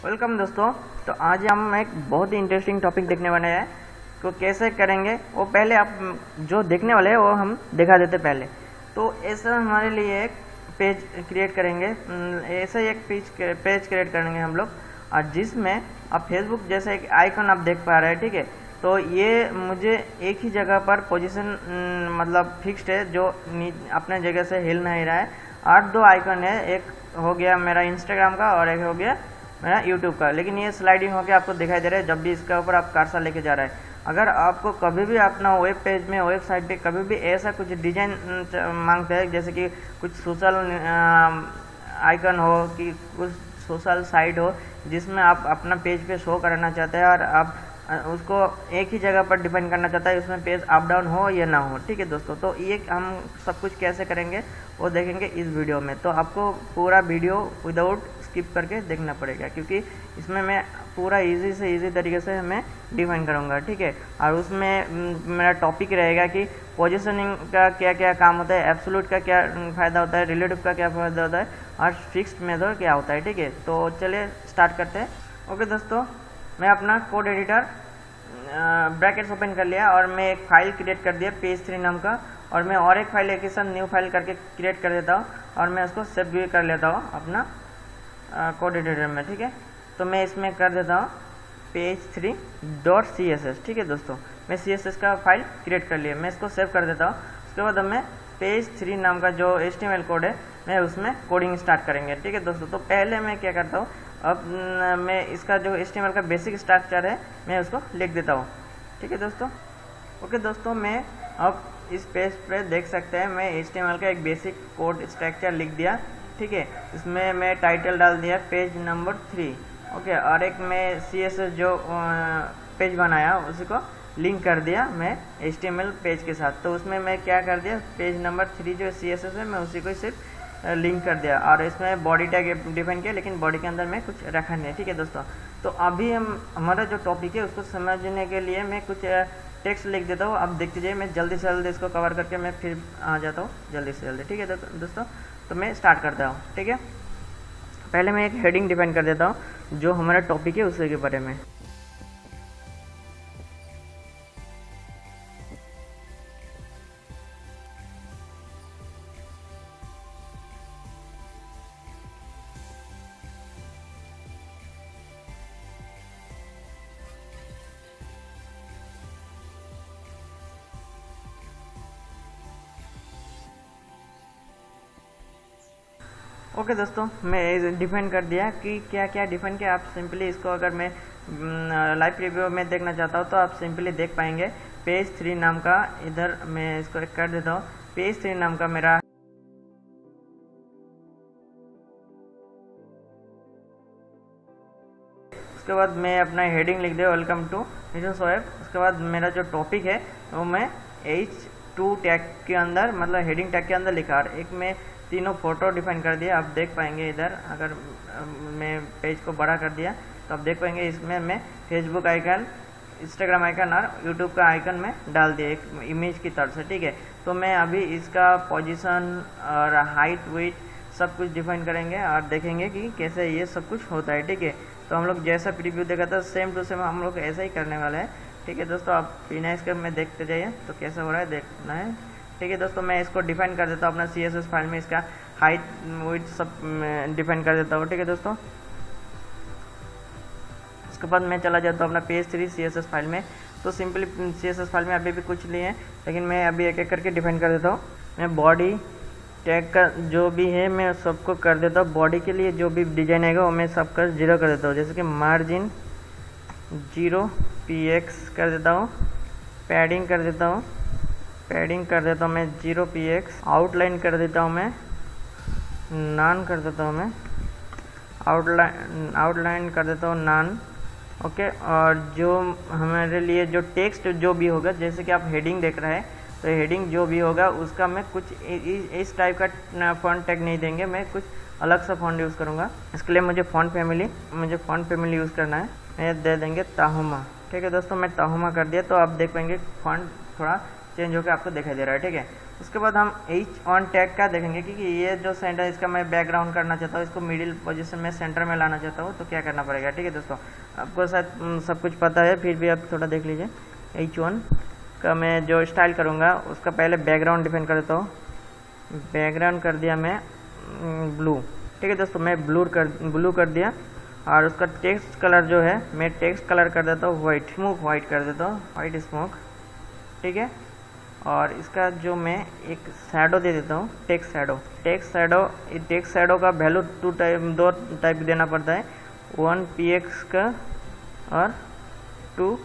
Welcome दोस्तों। तो आज हम एक बहुत ही इंटरेस्टिंग टॉपिक देखने वाले हैं। तो कैसे करेंगे वो पहले आप जो देखने वाले हैं वो हम दिखा देते पहले। तो ऐसा हमारे लिए एक पेज क्रिएट करेंगे, ऐसे एक पेज क्रिएट करेंगे हम लोग, और जिसमें आप फेसबुक जैसे एक आइकन आप देख पा रहे हैं, ठीक है। तो ये मुझे एक ही जगह पर पोजीशन मतलब फिक्स्ड है, जो अपने जगह से हिल नहीं रहा है। 8 आइकन है, एक हो गया मेरा इंस्टाग्राम का और एक हो गया मेरा यूट्यूब का, लेकिन ये स्लाइडिंग होकर आपको दिखाई दे रहा है जब भी इसके ऊपर आप कर्सर लेके जा रहे हैं। अगर आपको कभी भी अपना वेब पेज में वेबसाइट पे कभी भी ऐसा कुछ डिजाइन मांगते हैं, जैसे कि कुछ सोशल आइकन हो कि कुछ सोशल साइट हो जिसमें आप अपना पेज पे शो कराना चाहते हैं और आप उसको एक ही जगह पर डिपेंड करना चाहता है, उसमें पेज अप डाउन हो या ना हो, ठीक है दोस्तों। तो ये हम सब कुछ कैसे करेंगे वो देखेंगे इस वीडियो में। तो आपको पूरा वीडियो विदाउट स्किप करके देखना पड़ेगा, क्योंकि इसमें मैं पूरा इजी से इजी तरीके से मैं डिफाइन करूँगा, ठीक है। और उसमें मेरा टॉपिक रहेगा कि पोजीशनिंग का क्या क्या काम होता है, एब्सोल्यूट का क्या फ़ायदा होता है, रिलेटिव का क्या फ़ायदा होता है, और फिक्स्ड मेथड क्या होता है, ठीक है। तो चलिए स्टार्ट करते हैं। ओके दोस्तों, मैं अपना कोड एडिटर ब्रैकेट्स ओपन कर लिया और मैं एक फाइल क्रिएट कर दिया पेज 3 नाम का, और मैं और एक फाइल एक ही साथ न्यू फाइल करके क्रिएट कर देता हूँ और मैं उसको सेव भी कर लेता हूँ अपना कोड एडिटर में, ठीक है। तो मैं इसमें कर देता हूँ page3.css, ठीक है दोस्तों। मैं CSS का फाइल क्रिएट कर लिया, मैं इसको सेव कर देता हूँ। उसके बाद मैं page3 नाम का जो HTML कोड है मैं उसमें कोडिंग स्टार्ट करेंगे, ठीक है दोस्तों। तो पहले मैं क्या करता हूँ, अब मैं इसका जो HTML का बेसिक स्ट्रक्चर है मैं उसको लिख देता हूँ, ठीक है दोस्तों। ओके दोस्तों, मैं अब इस पेज पे देख सकते हैं मैं HTML का एक बेसिक कोड स्ट्रक्चर लिख दिया, ठीक है। इसमें मैं टाइटल डाल दिया पेज नंबर 3, ओके। और एक मैं CSS जो पेज बनाया उसी को लिंक कर दिया मैं HTML पेज के साथ। तो उसमें मैं क्या कर दिया, पेज नंबर 3 जो CSS है मैं उसी को सिर्फ लिंक कर दिया, और इसमें बॉडी टैग डिफाइन किया, लेकिन बॉडी के अंदर मैं कुछ रखा नहीं है, ठीक है दोस्तों। तो अभी हमारा जो टॉपिक है उसको समझने के लिए मैं कुछ टेक्स्ट लिख देता हूँ। अब देखते जाइए, मैं जल्दी से जल्दी इसको कवर करके मैं फिर आ जाता हूँ जल्दी से जल्दी, ठीक है दोस्तों। तो मैं स्टार्ट करता हूँ, ठीक है। पहले मैं एक हेडिंग डिफाइन कर देता हूँ जो हमारा टॉपिक है उसी के बारे में। ओके दोस्तों, मैं डिफाइन कर दिया कि क्या क्या डिफाइन किया। आप सिंपली इसको अगर मैं लाइव प्रीव्यू में देखना चाहता हूँ तो आप सिंपली देख पाएंगे पेज 3 नाम का। इधर मैं इसको एक कर देता हूँ, पेज 3 नाम का मेरा उसके बाद मैं अपना हेडिंग लिख दिया वेलकम टू मिशन वेब। उसके बाद मेरा जो टॉपिक है वो मैं H2 टैग के अंदर मतलब हेडिंग टैग के अंदर लिखा, और एक मैं तीनों फोटो डिफाइन कर दिया। आप देख पाएंगे इधर अगर मैं पेज को बड़ा कर दिया तो आप देख पाएंगे इसमें मैं फेसबुक आइकन, इंस्टाग्राम आइकन और यूट्यूब का आइकन में डाल दिया एक इमेज की तरफ से, ठीक है। तो मैं अभी इसका पोजीशन और हाइट वेट सब कुछ डिफाइन करेंगे और देखेंगे कि कैसे ये सब कुछ होता है, ठीक है। तो हम लोग जैसा प्रीव्यू देखा था सेम टू सेम हम लोग ऐसा ही करने वाले हैं, ठीक है दोस्तों। आप बिना इसके में देखते जाइए तो कैसा हो रहा है देखना है, ठीक है दोस्तों। मैं इसको डिफाइन कर देता हूँ अपना CSS फाइल में, इसका हाइट विड्थ सब डिफाइन कर देता हूँ, ठीक है दोस्तों। उसके बाद मैं चला जाता हूँ अपना पेज 3 CSS फाइल में। तो सिंपली CSS फाइल में अभी भी कुछ नहीं है, लेकिन मैं अभी एक एक करके डिफाइन कर देता हूँ। मैं बॉडी टैग का जो भी है मैं सबको कर देता हूँ। बॉडी के लिए जो भी डिजाइन आएगा वो मैं सबका 0 कर देता हूँ, जैसे कि मार्जिन 0 px कर देता हूँ, पैडिंग कर देता हूँ, पैडिंग कर देता हूँ मैं 0 px, आउटलाइन कर देता हूँ मैं नॉन कर देता हूँ मैं आउटलाइन कर देता हूँ नॉन, ओके। और जो हमारे लिए जो टेक्स्ट जो भी होगा, जैसे कि आप हेडिंग देख रहे हैं तो हेडिंग जो भी होगा उसका मैं कुछ इस टाइप का फॉन्ट टैग नहीं देंगे, मैं कुछ अलग सा फॉन्ट यूज़ करूँगा। इसके लिए मुझे फॉन्ट फैमिली यूज़ करना है, मैं दे देंगे ताहुमा, ठीक है दोस्तों। मैं ताहुमा कर दिया तो आप देख पाएंगे फॉन्ट थोड़ा चेंज होकर आपको दिखाई दे रहा है, ठीक है। उसके बाद हम एच ऑन टैग का देखेंगे कि ये जो सेंटर इसका मैं बैकग्राउंड करना चाहता हूँ, इसको मिडिल पोजीशन में सेंटर में लाना चाहता हूँ, तो क्या करना पड़ेगा। ठीक है दोस्तों, आपको शायद सब कुछ पता है, फिर भी आप थोड़ा देख लीजिए। H1 का मैं जो स्टाइल करूँगा उसका पहले बैकग्राउंड डिफाइन कर देता हूँ। बैकग्राउंड कर दिया मैं ब्लू। ठीक है दोस्तों, मैं ब्लू कर दिया। और उसका टेक्स्ट कलर जो है मैं टेक्स्ट कलर कर देता हूँ वाइट, स्मोक वाइट कर देता हूँ, वाइट स्मोक। ठीक है, और इसका जो मैं एक शैडो दे देता हूँ, टेक्स्ट शैडो का वैल्यू दो टाइप देना पड़ता है, 1 px का और 2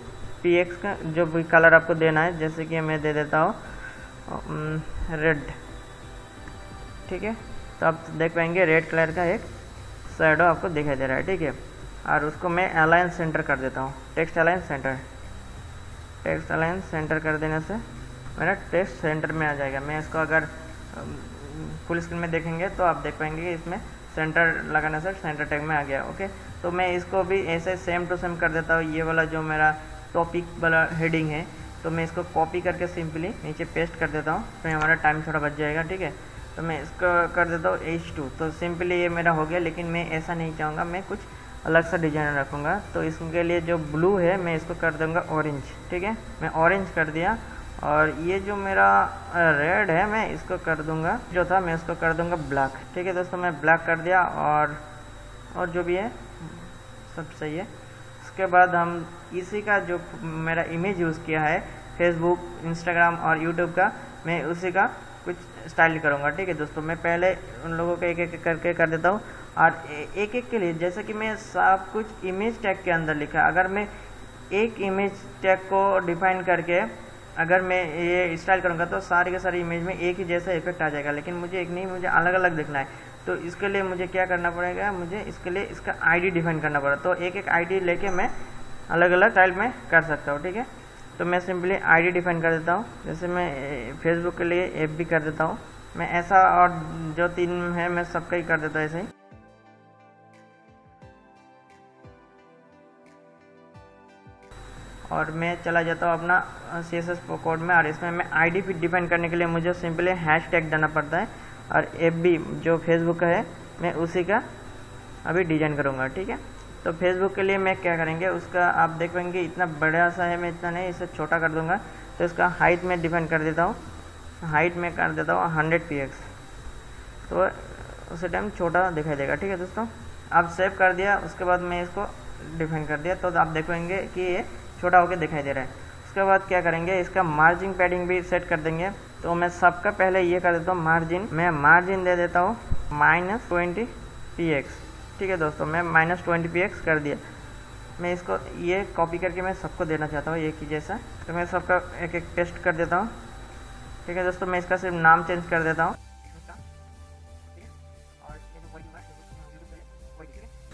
px का। जो भी कलर आपको देना है, जैसे कि मैं दे देता हूँ रेड। ठीक है, तो आप देख पाएंगे रेड कलर का एक शैडो आपको दिखाई दे रहा है। ठीक है, और उसको मैं अलाइन सेंटर कर देता हूँ, टेक्स्ट अलाइन सेंटर कर देने से मेरा टेक्स्ट सेंटर में आ जाएगा। मैं इसको अगर फुल स्क्रीन में देखेंगे तो आप देख पाएंगे कि इसमें सेंटर लगाने से सेंटर टैग में आ गया। ओके, तो मैं इसको भी ऐसे सेम टू सेम कर देता हूँ। ये वाला जो मेरा टॉपिक वाला हेडिंग है, तो मैं इसको कॉपी करके सिंपली नीचे पेस्ट कर देता हूँ, तो हमारा टाइम थोड़ा बच जाएगा। ठीक है, तो मैं इसको कर देता हूँ H2। तो सिंपली ये मेरा हो गया, लेकिन मैं ऐसा नहीं चाहूँगा, मैं कुछ अलग सा डिजाइन रखूँगा। तो इसके लिए जो ब्लू है मैं इसको कर दूँगा ऑरेंज। ठीक है, मैं ऑरेंज कर दिया। और ये जो मेरा रेड है मैं इसको कर दूँगा, जो था मैं इसको कर दूँगा ब्लैक। ठीक है दोस्तों, मैं ब्लैक कर दिया। और जो भी है सब सही है। उसके बाद हम इसी का जो मेरा इमेज यूज़ किया है फेसबुक, इंस्टाग्राम और यूट्यूब का, मैं उसी का कुछ स्टाइल करूँगा। ठीक है दोस्तों, मैं पहले उन लोगों को एक एक करके कर देता हूँ। और एक एक के लिए जैसे कि मैं सब कुछ इमेज टैग के अंदर लिखा, अगर मैं एक इमेज टैग को डिफाइन करके अगर मैं ये स्टाइल करूँगा तो सारे के सारे इमेज में एक ही जैसा इफेक्ट आ जाएगा, लेकिन मुझे एक नहीं, मुझे अलग अलग दिखना है। तो इसके लिए मुझे क्या करना पड़ेगा, मुझे इसके लिए इसका आईडी डिफाइन करना पड़ेगा। तो एक एक आईडी लेके मैं अलग अलग स्टाइल में कर सकता हूँ। ठीक है, तो मैं सिंपली आईडी डिफाइन कर देता हूँ। जैसे मैं फेसबुक के लिए FB कर देता हूँ, मैं ऐसा, और जो 3 है मैं सबका ही कर देता हूँ ऐसे ही। और मैं चला जाता हूँ अपना CSS कोड में, और इसमें मैं आईडी फिर डिफाइन करने के लिए मुझे सिंपली हैशटैग देना पड़ता है। और FB जो फेसबुक का है मैं उसी का अभी डिजाइन करूँगा। ठीक है, तो फेसबुक के लिए मैं क्या करेंगे, उसका आप देख पाएंगे इतना बड़ा सा है, मैं इतना नहीं, इसे छोटा कर दूंगा। तो इसका हाइट में डिफाइन कर देता हूँ, हाइट में कर देता हूँ 100 px, तो उसी टाइम छोटा दिखाई देगा। ठीक है दोस्तों, आप सेव कर दिया, उसके बाद मैं इसको डिफाइन कर दिया, तो आप देख पाएंगे कि ये छोटा होकर दिखाई दे रहा है। उसके बाद क्या करेंगे, इसका मार्जिन पैडिंग भी सेट कर देंगे। तो मैं सबका पहले ये कर देता हूँ मार्जिन, मैं मार्जिन दे देता हूँ -20 px। ठीक है दोस्तों, मैं -20 px कर दिया। मैं इसको ये कॉपी करके मैं सबको देना चाहता हूँ एक ही जैसा, तो मैं सबका एक एक पेस्ट कर देता हूँ। ठीक है दोस्तों, मैं इसका सिर्फ नाम चेंज कर देता हूँ।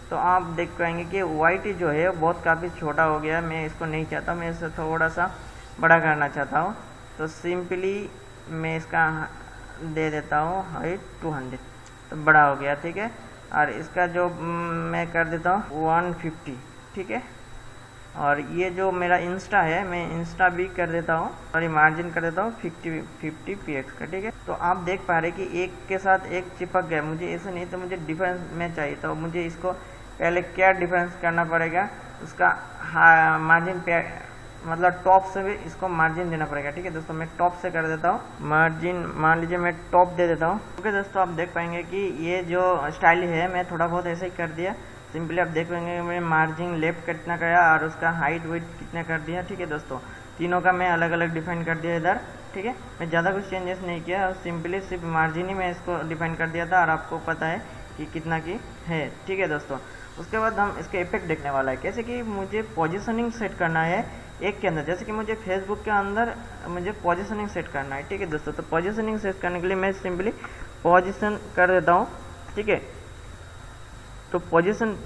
तो आप देख पाएंगे कि वाइट जो है बहुत काफ़ी छोटा हो गया है, मैं इसको नहीं चाहता, मैं इसे थोड़ा सा बड़ा करना चाहता हूँ। तो सिंपली मैं इसका दे देता हूँ हाइट 200, तो बड़ा हो गया। ठीक है, और इसका जो मैं कर देता हूँ 150। ठीक है, और ये जो मेरा इंस्टा है मैं इंस्टा भी कर देता हूँ, और ये मार्जिन कर देता हूँ 50 px का। ठीक है, तो आप देख पा रहे कि एक के साथ एक चिपक गया, मुझे ऐसे नहीं, तो मुझे डिफरेंस में चाहिए। तो मुझे इसको पहले क्या डिफरेंस करना पड़ेगा, उसका मार्जिन पे मतलब टॉप से भी इसको मार्जिन देना पड़ेगा। ठीक है दोस्तों, मैं टॉप से कर देता हूँ मार्जिन, मान लीजिए मैं टॉप दे देता हूँ। ओके दोस्तों, आप देख पाएंगे कि ये जो स्टाइल है मैं थोड़ा बहुत ऐसे ही कर दिया। सिंपली आप देख पाएंगे मैंने मार्जिन लेफ्ट कितना किया और उसका हाइट वेट कितना कर दिया। ठीक है दोस्तों, तीनों का मैं अलग अलग डिफाइन कर दिया इधर। ठीक है, मैं ज़्यादा कुछ चेंजेस नहीं किया, और सिंपली सिर्फ मार्जिन ही मैं इसको डिफाइन कर दिया था, और आपको पता है कि कितना की है। ठीक है दोस्तों, उसके बाद हम इसके इफेक्ट देखने वाला है, कैसे कि मुझे पोजीशनिंग सेट करना है एक के अंदर, जैसे कि मुझे फेसबुक के अंदर मुझे पोजीशनिंग सेट करना है। ठीक है दोस्तों, तो पोजीशनिंग सेट करने के लिए मैं सिंपली पोजीशन कर देता हूँ। ठीक है, तो पोजीशन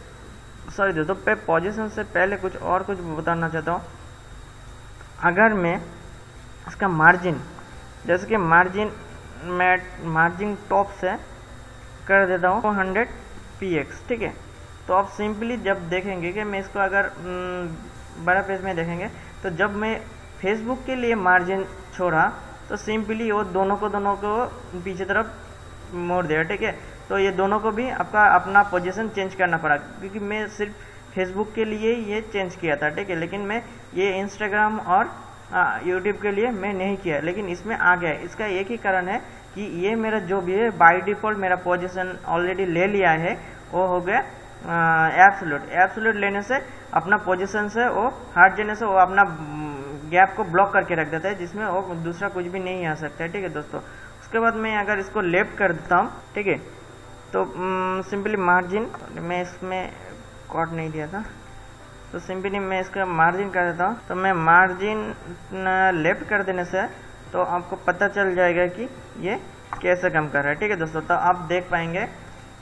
दोस्तों पोजीशन से पहले कुछ बताना चाहता हूँ। अगर मैं इसका मार्जिन, जैसे कि मार्जिन टॉप से कर देता हूँ 100 px। ठीक है, तो आप सिंपली जब देखेंगे कि मैं इसको अगर बड़ा पेज में देखेंगे, तो जब मैं फेसबुक के लिए मार्जिन छोड़ा तो सिंपली वो दोनों को पीछे तरफ मोड़ दिया, ठीक है। तो ये दोनों को भी आपका अपना पोजीशन चेंज करना पड़ा, क्योंकि मैं सिर्फ फेसबुक के लिए ये चेंज किया था, ठीक है, लेकिन मैं ये इंस्टाग्राम और यूट्यूब के लिए मैं नहीं किया, लेकिन इसमें आ गया। इसका एक ही कारण है कि ये मेरा जो भी है बाय डिफ़ॉल्ट मेरा पोजीशन ऑलरेडी ले लिया है, वो हो गया एब्सोल्यूट लेने से अपना पोजीशन से वो हट जाने से वो अपना गैप को ब्लॉक करके रख देता है, जिसमें वो दूसरा कुछ भी नहीं आ सकता है, ठीक है दोस्तों। उसके बाद मैं अगर इसको लेफ्ट कर देता हूँ, ठीक है, तो सिंपली मार्जिन मैं इसमें कॉट नहीं दिया था, तो सिंपली मैं इसका मार्जिन कर देता हूँ। तो मैं मार्जिन लेफ्ट कर देने से तो आपको पता चल जाएगा कि ये कैसे कम कर रहा है, ठीक है दोस्तों। तो आप देख पाएंगे,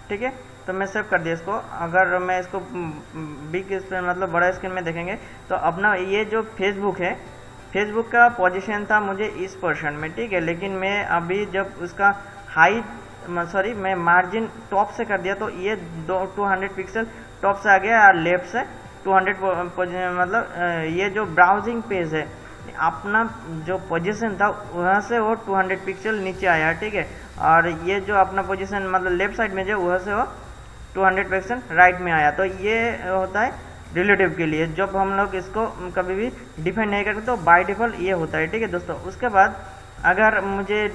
ठीक है। तो मैं सेव कर दिया इसको। अगर मैं इसको बिग स्क्रीन मतलब बड़ा स्क्रीन में देखेंगे तो अपना ये जो फेसबुक है, फेसबुक का पोजीशन था मुझे इस पोर्शन में, ठीक है, लेकिन मैं अभी जब उसका मैं मार्जिन टॉप से कर दिया तो ये 200 पिक्सल टॉप से आ गया और लेफ्ट से 200 मतलब ये जो ब्राउजिंग पेज है अपना जो पोजीशन था वहाँ से वो 200 पिक्सल नीचे आया, ठीक है। और ये जो अपना पोजीशन मतलब लेफ्ट साइड में जो वहाँ से वो 200 पिक्सल राइट में आया। तो ये होता है रिलेटिव के लिए, जब हम लोग इसको कभी भी डिफाइन नहीं करते तो बाय डिफ़ॉल्ट ये होता है, ठीक है दोस्तों। उसके बाद अगर मुझे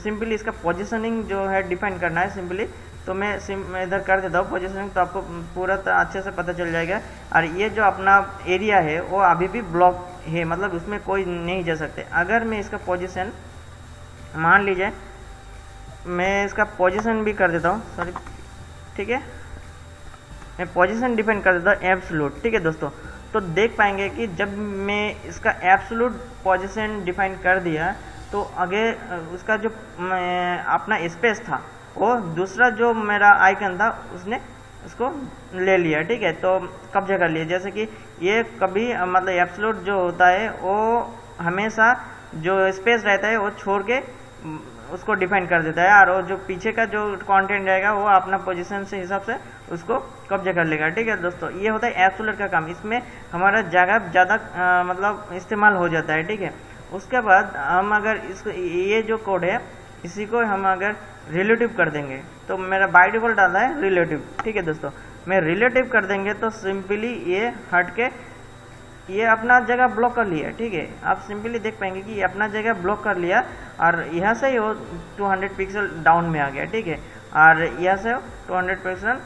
सिंपली इसका पोजीशनिंग जो है डिफाइन करना है सिंपली, तो मैं इधर कर देता हूँ पोजीशनिंग, तो आपको पूरा अच्छे से पता चल जाएगा। और ये जो अपना एरिया है वो अभी भी ब्लॉक है, मतलब उसमें कोई नहीं जा सकते। अगर मैं इसका पोजीशन मान लीजिए मैं इसका पोजीशन भी कर देता हूँ, ठीक है, मैं पोजीशन डिफाइन कर देता हूँ एब्सोल्यूट, ठीक है दोस्तों। तो देख पाएंगे कि जब मैं इसका एब्सोल्यूट पोजीशन डिफाइन कर दिया तो आगे उसका जो अपना स्पेस था वो दूसरा जो मेरा आइकन था उसने उसको ले लिया, ठीक है, तो कब्जा कर लिया। जैसे कि ये कभी मतलब एब्सोल्यूट जो होता है वो हमेशा जो स्पेस रहता है वो छोड़ के उसको डिफाइन कर देता है, और वो जो पीछे का जो कंटेंट रहेगा वो अपना पोजीशन से हिसाब से उसको कब्जा कर लेगा, ठीक है दोस्तों। ये होता है एब्सोल्यूट का काम, इसमें हमारा जगह ज़्यादा मतलब इस्तेमाल हो जाता है, ठीक है। उसके बाद हम अगर इसको ये जो कोड है इसी को हम अगर रिलेटिव कर देंगे तो मेरा बाय डिफ़ॉल्ट आता है रिलेटिव, ठीक है दोस्तों। मैं रिलेटिव कर देंगे तो सिंपली ये हट के ये अपना जगह ब्लॉक कर लिया, ठीक है। आप सिंपली देख पाएंगे कि ये अपना जगह ब्लॉक कर लिया और यहाँ से ही वो 200 पिक्सल डाउन में आ गया, ठीक है, और यहाँ से 200 पिक्सल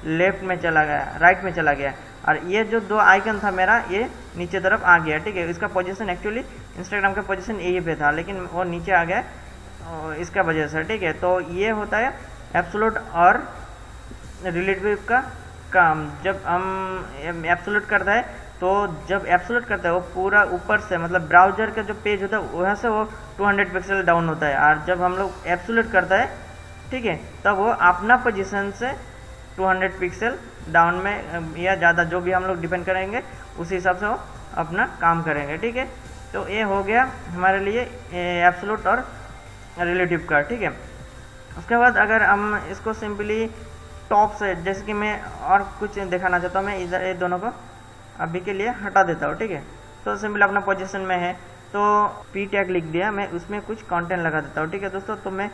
लेफ्ट में चला गया, राइट में चला गया, और ये जो दो आइकन था मेरा ये नीचे तरफ आ गया, ठीक है। इसका पोजीशन एक्चुअली इंस्टाग्राम का पोजीशन यही पे था, लेकिन वो नीचे आ गया इसका वजह से, ठीक है। तो ये होता है एब्सोल्यूट और रिलेटिव का काम। जब हम एब्सोल्यूट करता है तो जब एब्सोल्यूट करता है वो पूरा ऊपर से मतलब ब्राउजर का जो पेज होता है वहाँ से वो 200 पिक्सल डाउन होता है, और जब हम लोग एब्सोल्यूट करता है, ठीक है, तब वो अपना पोजीशन से 200 पिक्सल डाउन में या ज़्यादा जो भी हम लोग डिपेंड करेंगे उसी हिसाब से वो अपना काम करेंगे, ठीक है। तो ये हो गया हमारे लिए एब्सोल्यूट और रिलेटिव का, ठीक है। उसके बाद अगर हम इसको सिंपली टॉप से, जैसे कि मैं और कुछ दिखाना चाहता हूँ, मैं इधर ये दोनों को अभी के लिए हटा देता हूँ, ठीक है। तो सिंपल अपना पोजीशन में है तो पी टैग लिख दिया, मैं उसमें कुछ कंटेंट लगा देता हूँ, ठीक है दोस्तों। तो मैं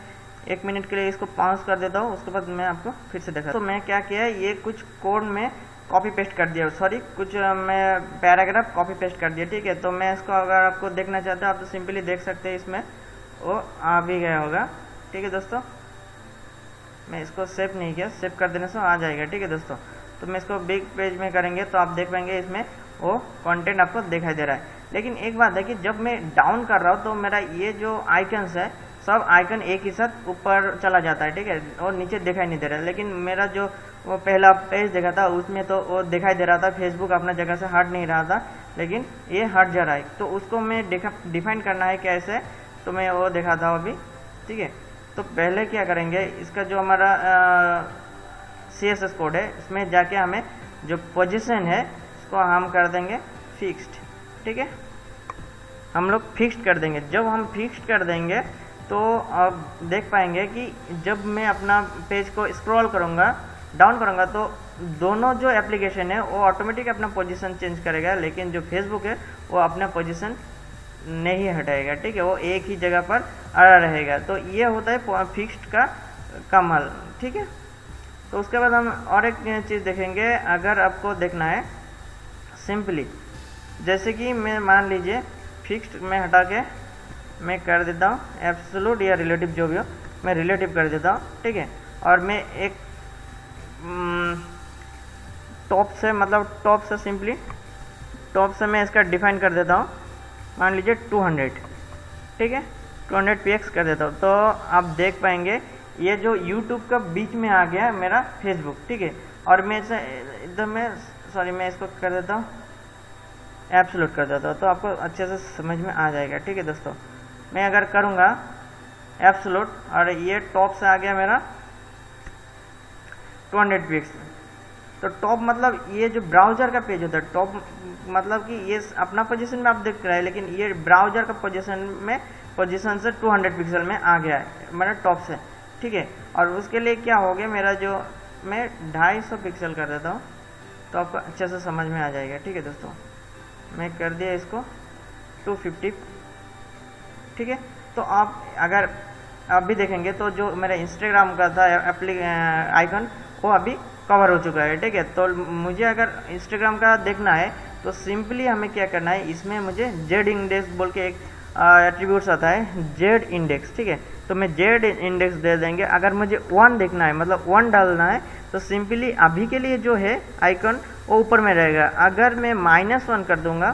1 मिनट के लिए इसको पॉज कर देता हूँ, उसके बाद मैं आपको फिर से दिखा। तो मैं क्या किया, ये कुछ कोड में कॉपी पेस्ट कर दिया, कुछ मैं पैराग्राफ कॉपी पेस्ट कर दिया, ठीक है। तो मैं इसको अगर आपको देखना चाहते हैं आप तो सिंपली देख सकते हैं, इसमें वो आ भी गया होगा, ठीक है दोस्तों। मैं इसको सेव नहीं किया, सेव कर देने से आ जाएगा, ठीक है दोस्तों। तो मैं इसको बिग पेज में करेंगे तो आप देख पाएंगे इसमें वो कंटेंट आपको दिखाई दे रहा है। लेकिन एक बात है कि जब मैं डाउन कर रहा हूँ तो मेरा ये जो आइकन्स है सब आइकन एक ही साथ ऊपर चला जाता है, ठीक है, और नीचे दिखाई नहीं दे रहा है। लेकिन मेरा जो वो पहला पेज देखा था उसमें तो वो दिखाई दे रहा था, फेसबुक अपना जगह से हट नहीं रहा था, लेकिन ये हट जा रहा है। तो उसको मैं डिफाइन करना है कैसे, तो मैं वो दिखाता हूँ अभी, ठीक है। तो पहले क्या करेंगे, इसका जो हमारा CSS कोड है इसमें जाके हमें जो पोजीशन है इसको हम कर देंगे फिक्स्ड, ठीक है, हम लोग फिक्स्ड कर देंगे। जब हम फिक्स्ड कर देंगे तो आप देख पाएंगे कि जब मैं अपना पेज को स्क्रॉल करूँगा, डाउन करूँगा, तो दोनों जो एप्लीकेशन है वो ऑटोमेटिक अपना पोजीशन चेंज करेगा, लेकिन जो फेसबुक है वो अपना पोजीशन नहीं हटाएगा, ठीक है, वो एक ही जगह पर अड़ा रहेगा। तो ये होता है फिक्स्ड का कमाल, ठीक है। तो उसके बाद हम और एक चीज़ देखेंगे। अगर आपको देखना है सिंपली, जैसे कि मैं मान लीजिए फिक्स्ड में हटा के मैं कर देता हूँ एब्सोल्यूट या रिलेटिव, जो भी हो मैं रिलेटिव कर देता हूँ, ठीक है। और मैं एक टॉप से, मतलब टॉप से सिंपली टॉप से मैं इसका डिफाइन कर देता हूँ, मान लीजिए 200, ठीक है, 200 px कर देता हूँ। तो आप देख पाएंगे ये जो YouTube का बीच में आ गया है मेरा फेसबुक, ठीक है। और मैं इसे इधर में सॉरी मैं इसको कर देता हूँ एब्सोल्यूट कर देता हूँ, तो आपको अच्छे से समझ में आ जाएगा, ठीक है दोस्तों। मैं अगर करूँगा एब्सोल्यूट और ये टॉप से आ गया मेरा 200 px, तो टॉप मतलब ये जो ब्राउज़र का पेज होता है, टॉप मतलब कि ये अपना पोजीशन में आप देख रहे हैं, लेकिन ये ब्राउज़र का पोजीशन से 200 पिक्सल में आ गया है मेरा टॉप से, ठीक है। और उसके लिए क्या हो गया, मेरा जो मैं 250 पिक्सल कर देता हूँ, तो आपको अच्छे से समझ में आ जाएगा, ठीक है दोस्तों। मैं कर दिया इसको 250, ठीक है। तो आप अगर अभी देखेंगे तो जो मेरा इंस्टाग्राम का था आइकन वो अभी कवर हो चुका है, ठीक है। तो मुझे अगर इंस्टाग्राम का देखना है तो सिंपली हमें क्या करना है, इसमें मुझे जेड इंडेक्स बोल के एक एट्रीब्यूट्स आता है, जेड इंडेक्स, ठीक है। तो मैं जेड इंडेक्स दे देंगे। अगर मुझे 1 देखना है, मतलब 1 डालना है, तो सिंपली अभी के लिए जो है आइकन वो ऊपर में रहेगा। अगर मैं -1 कर दूंगा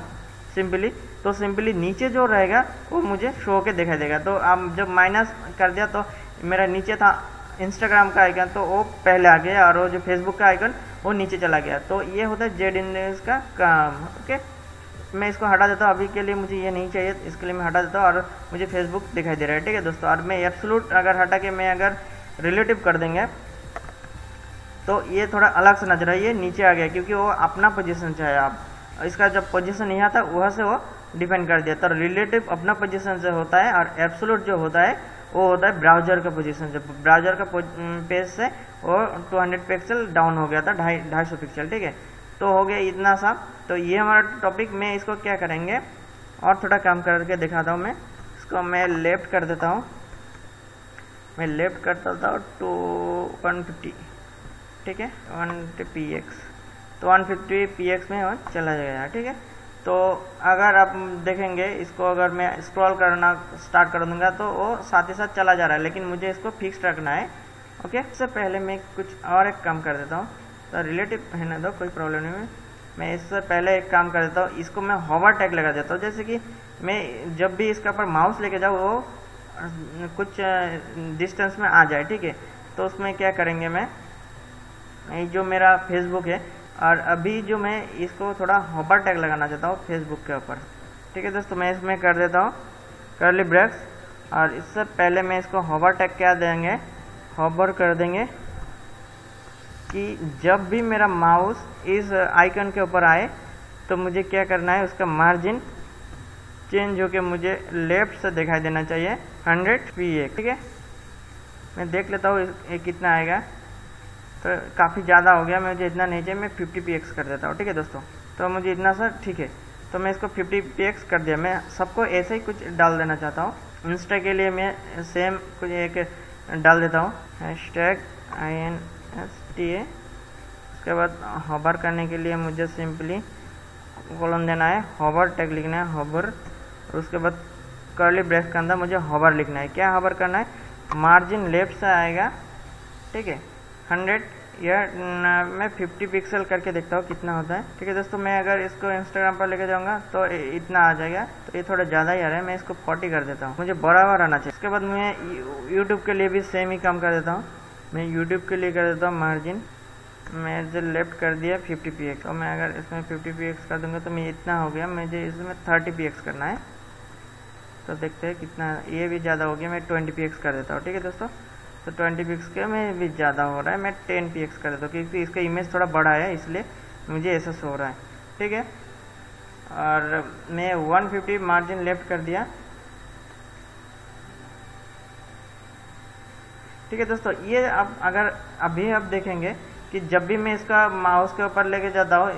सिंपली, तो सिंपली नीचे जो रहेगा वो मुझे शो के दिखाई देगा। तो अब जब माइनस कर दिया तो मेरा नीचे था इंस्टाग्राम का आइकन, तो वो पहले आ गया, और वो जो फेसबुक का आइकन वो नीचे चला गया। तो ये होता है जेड इंडेक्स का काम, ओके। मैं इसको हटा देता हूँ, अभी के लिए मुझे ये नहीं चाहिए, इसके लिए मैं हटा देता हूँ, और मुझे फेसबुक दिखाई दे रहा है, ठीक है दोस्तों। और मैं एब्सोल्यूट अगर हटा के मैं अगर रिलेटिव कर देंगे तो ये थोड़ा अलग से नजर है, ये नीचे आ गया क्योंकि वो अपना पोजीशन चाहे आप, इसका जब पोजीशन यहाँ था वहाँ से वो डिपेंड कर दिया। तो रिलेटिव अपना पोजीशन से होता है, और एब्सोल्यूट जो होता है वो होता है ब्राउजर का पोजीशन से। ब्राउजर का पेज से वो 200 पिक्सल डाउन हो गया था, 250 पिक्सल, ठीक है। तो हो गया इतना सा। तो ये हमारा टॉपिक। मैं इसको क्या करेंगे और थोड़ा काम करके दिखाता हूँ। मैं इसको मैं लेफ्ट कर देता हूँ, मैं लेफ्ट करता हूँ टू 150, ठीक है, 150 px, तो 150 px में चला जाएगा, ठीक है। तो अगर आप देखेंगे इसको, अगर मैं स्क्रॉल करना स्टार्ट कर दूंगा तो वो साथ ही साथ चला जा रहा है, लेकिन मुझे इसको फिक्स रखना है, ओके। इससे पहले मैं कुछ और एक काम कर देता हूँ, तो रिलेटिव है ना, दो कोई प्रॉब्लम नहीं है। मैं इससे पहले एक काम कर देता हूँ, इसको मैं हॉवर टैग लगा देता हूँ। जैसे कि मैं जब भी इसके ऊपर माउस लेके जाऊँ वो कुछ डिस्टेंस में आ जाए, ठीक है। तो उसमें क्या करेंगे, मैं जो मेरा फेसबुक है, और अभी जो मैं इसको थोड़ा हॉवर टैग लगाना चाहता हूँ फेसबुक के ऊपर, ठीक है दोस्तों। मैं इसमें कर देता हूँ कर्ली ब्रैक्स, और इससे पहले मैं इसको हॉवर टैग क्या देंगे, हॉवर कर देंगे कि जब भी मेरा माउस इस आइकन के ऊपर आए तो मुझे क्या करना है, उसका मार्जिन चेंज होके मुझे लेफ्ट से दिखाई देना चाहिए 100 px, ठीक है। मैं देख लेता हूँ ये कितना आएगा, तो काफ़ी ज़्यादा हो गया, मुझे इतना नहीं चाहिए, मैं 50 px कर देता हूँ, ठीक है दोस्तों। तो मुझे इतना सा ठीक है, तो मैं इसको 50 px कर दिया। मैं सबको ऐसे ही कुछ डाल देना चाहता हूँ। इंस्टा के लिए मैं सेम कुछ एक डाल देता हूँ, #INSTA। उसके बाद हॉवर करने के लिए मुझे सिंपली कॉलम देना है, हॉवर टैग लिखना है, हॉवर। और उसके बाद कर्ली ब्रैकेट के अंदर मुझे हॉवर लिखना है। क्या हॉवर करना है, मार्जिन लेफ्ट से आएगा, ठीक है, 100 या मैं 50 पिक्सल करके देखता हूँ कितना होता है, ठीक है दोस्तों। मैं अगर इसको इंस्टाग्राम पर लेके जाऊँगा तो इतना आ जाएगा, तो ये थोड़ा ज़्यादा ही आ रहा है, मैं इसको 40 कर देता हूँ, मुझे बराबर आना चाहिए। उसके बाद मैं यूट्यूब के लिए भी सेम ही काम कर देता हूँ। मैं यूट्यूब के लिए कर देता हूँ मार्जिन, मैं जो लेफ्ट कर दिया 50 px, और मैं अगर इसमें 50 px कर दूँगा तो मैं इतना हो गया, मुझे इसमें 30 px करना है। तो देखते हैं कितना, ये भी ज़्यादा हो गया, मैं 20 px कर देता हूँ, ठीक है दोस्तों। तो 20 px के में भी ज़्यादा हो रहा है, मैं 10 px कर देता हूँ क्योंकि इसका इमेज थोड़ा बड़ा है, इसलिए मुझे ऐसा हो रहा है, ठीक है। और मैं 150 मार्जिन लेफ्ट कर दिया, ठीक है दोस्तों। ये अब अगर अभी आप देखेंगे कि जब भी मैं इसका माउस के ऊपर लेके जाता हूँ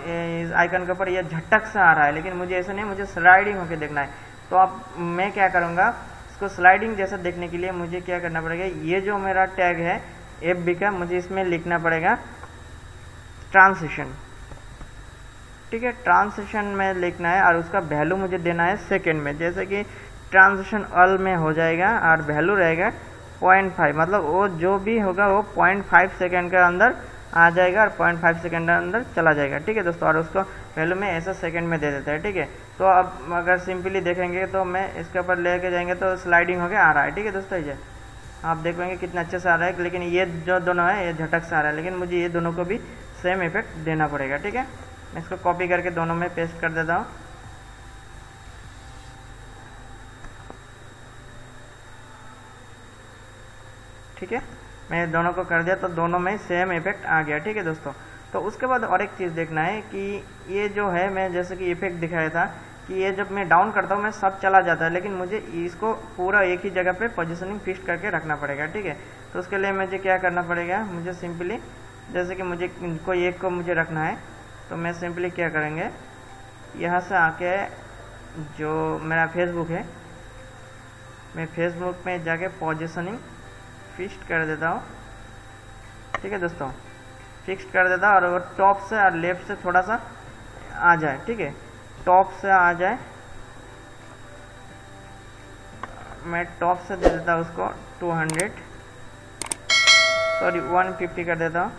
इस आइकन के ऊपर, ये झटक से आ रहा है, लेकिन मुझे ऐसा नहीं, मुझे स्लाइडिंग होके देखना है। तो अब मैं क्या करूँगा, इसको स्लाइडिंग जैसा देखने के लिए मुझे क्या करना पड़ेगा, ये जो मेरा टैग है FB का, मुझे इसमें लिखना पड़ेगा ट्रांजिशन। ठीक है, ट्रांजिशन में लिखना है और उसका वैल्यू मुझे देना है सेकेंड में। जैसे कि ट्रांजिशन ऑल में हो जाएगा और वैल्यू रहेगा 0.5, मतलब वो जो भी होगा वो 0.5 सेकेंड के अंदर आ जाएगा और 0.5 सेकेंड के अंदर चला जाएगा। ठीक है दोस्तों, और उसको वैल्यू में ऐसा सेकेंड में दे देता है। ठीक है, तो अब अगर सिंपली देखेंगे तो मैं इसके ऊपर लेके जाएंगे तो स्लाइडिंग होके आ रहा है। ठीक है दोस्तों, ये आप देखेंगे कितना अच्छे से आ रहा है, लेकिन ये जो दोनों है ये झटक से आ रहा है, लेकिन मुझे ये दोनों को भी सेम इफेक्ट देना पड़ेगा। ठीक है, मैं इसको कॉपी करके दोनों में पेस्ट कर देता हूँ। ठीक है, मैं दोनों को कर दिया तो दोनों में सेम इफेक्ट आ गया। ठीक है दोस्तों, तो उसके बाद और एक चीज़ देखना है कि ये जो है, मैं जैसे कि इफेक्ट दिखाया था कि ये जब मैं डाउन करता हूँ मैं सब चला जाता है, लेकिन मुझे इसको पूरा एक ही जगह पे पोजीशनिंग फिक्स करके रखना पड़ेगा। ठीक है, तो उसके लिए मुझे क्या करना पड़ेगा, मुझे सिंपली जैसे कि मुझे कोई एक को मुझे रखना है, तो मैं सिंपली क्या करेंगे, यहाँ से आके जो मेरा फेसबुक है, मैं फेसबुक में जाके पोजीशनिंग फिक्स कर देता हूँ। ठीक है दोस्तों, फिक्स कर देता हूँ और वो टॉप से और लेफ्ट से थोड़ा सा आ जाए। ठीक है, टॉप से आ जाए, मैं टॉप से दे देता हूँ उसको 150 कर देता हूँ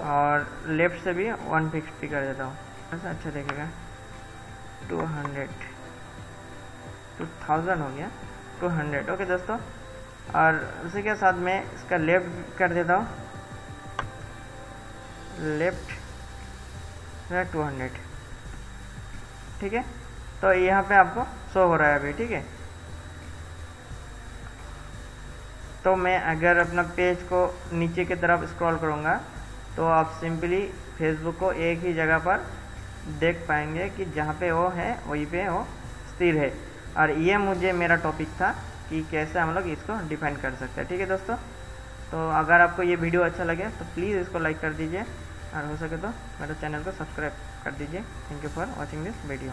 और लेफ्ट से भी 150 कर देता हूँ। ऐसा अच्छा देखेगा। 2000 हो गया, 200। ओके दोस्तों, और उसी के साथ मैं इसका लेफ्ट कर देता हूँ, लेफ्ट 200। ठीक है, तो यहाँ पे आपको शो हो रहा है अभी। ठीक है, तो मैं अगर अपना पेज को नीचे की तरफ स्क्रॉल करूँगा तो आप सिंपली फेसबुक को एक ही जगह पर देख पाएंगे कि जहाँ पे वो है वहीं पे वो स्थिर है। और ये मुझे मेरा टॉपिक था कि कैसे हम लोग इसको डिफाइन कर सकते हैं। ठीक है दोस्तों, तो अगर आपको ये वीडियो अच्छा लगे तो प्लीज़ इसको लाइक कर दीजिए और हो सके तो मेरे चैनल को सब्सक्राइब कर दीजिए। Thank you for watching this video.